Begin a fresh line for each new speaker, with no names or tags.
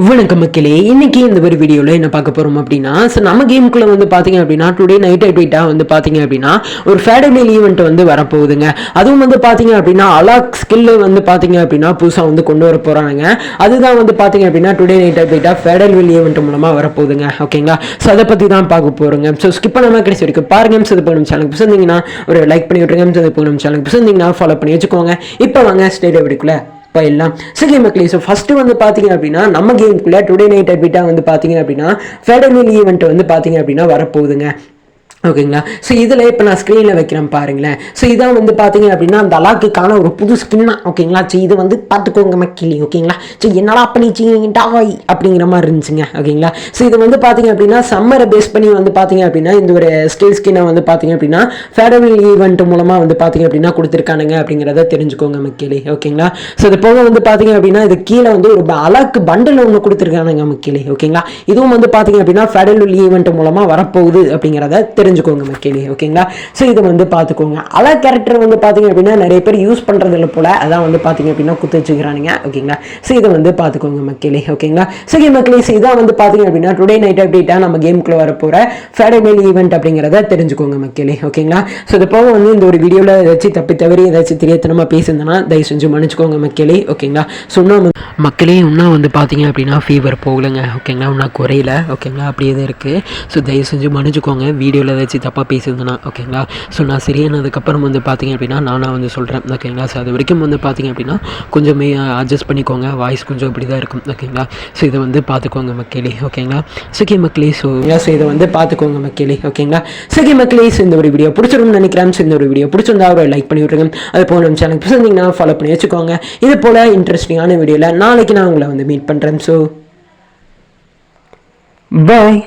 வணக்கம் மக்களே, இன்னைக்கு இந்த ஒரு வீடியோவில் என்ன பார்க்க போகிறோம் அப்படின்னா, நம்ம கேமுக்குள்ளே வந்து பார்த்தீங்க அப்படின்னா டுடே நைட் அப்டேட்டாக வந்து பார்த்தீங்க அப்படின்னா ஒரு ஃபேடபிள் ஈவெண்ட் வந்து வரப்போகுதுங்க. அதுவும் வந்து பார்த்தீங்க அப்படின்னா அலாக் ஸ்கில்லு வந்து பார்த்தீங்க அப்படின்னா புதுசாக வந்து கொண்டு வர போகிறாங்க. அதுதான் வந்து பார்த்தீங்க அப்படின்னா டுடே நைட் அப்டேட்டாக ஃபேடபிள் ஈவெண்ட் மூலமாக வரப்போகுதுங்க. ஓகேங்களா? ஸோ அதை பற்றி தான் பார்க்க போகிறோங்க. ஸோ ஸ்கிப் பண்ணாமல் கடைசி வரைக்கும் பாருங்க. ஸோ இது போய் நம்ம சேனலுக்கு புதுசுந்தீங்கன்னா ஒரு லைக் பண்ணி விட்டுருங்க. ஸோ இது போய் நம்ம சேனலுக்கு புதுசுந்தீங்கன்னா ஃபாலோ பண்ணி வச்சுக்கோங்க. இப்போ வாங்க ஸ்டேட் வீடியோக்குள்ளே போயிடலாம். சரி மக்களே, ஸோ ஃபஸ்ட்டு வந்து பார்த்தீங்க அப்படின்னா நம்ம கேமுக்குள்ளே டுடே நைட் அப்டேட்டாக வந்து பார்த்தீங்க அப்படின்னா ஃபேடபிள் ஈவெண்ட் வந்து பார்த்தீங்க அப்படின்னா வரப்போகுதுங்க. ஓகேங்களா? ஸோ இதில் இப்போ நான் ஸ்க்ரீனில் வைக்கிறேன் பாருங்களேன். ஸோ இதான் வந்து பார்த்தீங்க அப்படின்னா அந்த அலாக்குக்கான ஒரு புது ஸ்கின்னா. ஓகேங்களா? ஸோ இது வந்து பார்த்துக்கோங்க மக்களே. ஓகேங்களா? ஸோ என்னடா பண்ணிச்சிங்கடாய் அப்படிங்கிற மாதிரி இருந்துச்சுங்க. ஓகேங்களா? ஸோ இது வந்து பார்த்தீங்க அப்படின்னா சம்மரை பேஸ் பண்ணி வந்து பார்த்தீங்க அப்படின்னா இந்த ஒரு ஸ்டில் ஸ்கின்னை வந்து பார்த்தீங்க அப்படின்னா ஃபேடபிள் ஈவெண்ட் மூலமாக வந்து பார்த்தீங்க அப்படின்னா கொடுத்துருக்கானுங்க அப்படிங்கிறத தெரிஞ்சுக்கோங்க மக்களே. ஓகேங்களா? ஸோ இது போக வந்து பார்த்தீங்க அப்படின்னா இது கீழே வந்து ஒரு அலாக்கு பண்டில் ஒன்று கொடுத்துருக்கானுங்க மக்களே. ஓகேங்களா? இதுவும் வந்து பார்த்தீங்க அப்படின்னா ஃபேடபிள் ஈவெண்ட் மூலமாக வரப்போகுது அப்படிங்கிறத தெரிஞ்சுக்கோங்க மக்களே. ஓகேங்களா? ஸோ இதை வந்து பார்த்துக்கோங்க. அலா கேரக்டர் வந்து பார்த்தீங்க அப்படின்னா நிறைய பேர் யூஸ் பண்ணுறதில்ல போல, அதான் வந்து பார்த்தீங்க அப்படின்னா குத்து வச்சுக்கிறானுங்க. ஓகேங்களா? ஸோ இதை வந்து பார்த்துக்கோங்க மக்களே. ஓகேங்களா? சரி மக்களே, ஸோ இதான் வந்து பார்த்தீங்க அப்படின்னா டுடே நைட் அப்டேட்டாக நம்ம கேமுக்குள்ள வரப்போகிற ஃபேடபிள் ஈவெண்ட் அப்படிங்கிறத தெரிஞ்சுக்கோங்க மக்களே. ஓகேங்களா? ஸோ இது போக வந்து இந்த ஒரு வீடியோவில் ஏதாச்சும் தப்பி தவறி ஏதாச்சும் தெரியாதனமாக பேசுனா தயவு செஞ்சு மன்னிச்சுக்கோங்க மக்களே. ஓகேங்களா? ஸோ இன்னும் மக்களே இன்னும் வந்து பார்த்தீங்க அப்படின்னா ஃபீவர் போகலைங்க. ஓகேங்களா? இன்னும் குறையில. ஓகேங்களா? அப்படியே தான் இருக்குது. ஸோ தயவு செஞ்சு மன்னிச்சுக்கோங்க வீடியோவில் ஏதாச்சும் தப்பாக பேசுதுண்ணா. ஓகேங்களா? ஸோ நான் சரியானதுக்கப்புறம் வந்து பார்த்தீங்க அப்படின்னா நானாக வந்து சொல்கிறேன். ஓகேங்களா? ஸோ அது வரைக்கும் வந்து பார்த்தீங்க அப்படின்னா கொஞ்சமே அட்ஜஸ்ட் பண்ணிக்கோங்க. வாய்ஸ் கொஞ்சம் இப்படி தான் இருக்கும். ஓகேங்களா? ஸோ இதை வந்து பார்த்துக்கோங்க மக்களே. ஓகேங்களா? சரி மக்களே, ஸோ இதை வந்து பார்த்துக்கோங்க மக்களே. ஓகேங்களா? சரி மக்களே, ஸோ இந்த ஒரு வீடியோ பிடிச்சிருக்கும்னு நினைக்கிறேன். ஸோ இந்த ஒரு வீடியோ பிடிச்சிருந்தா ஒரு லைக் பண்ணி விட்டுருங்க. அது போல் நம்ம சேனல் பிடிச்சிருந்தீங்கன்னா ஃபாலோ பண்ணி வச்சுக்கோங்க. இது போல் இன்ட்ரெஸ்டிங்கான வீடியோவில் நாளைக்கு நான் உங்களை வந்து மீட் பண்ணுறேன். So bye.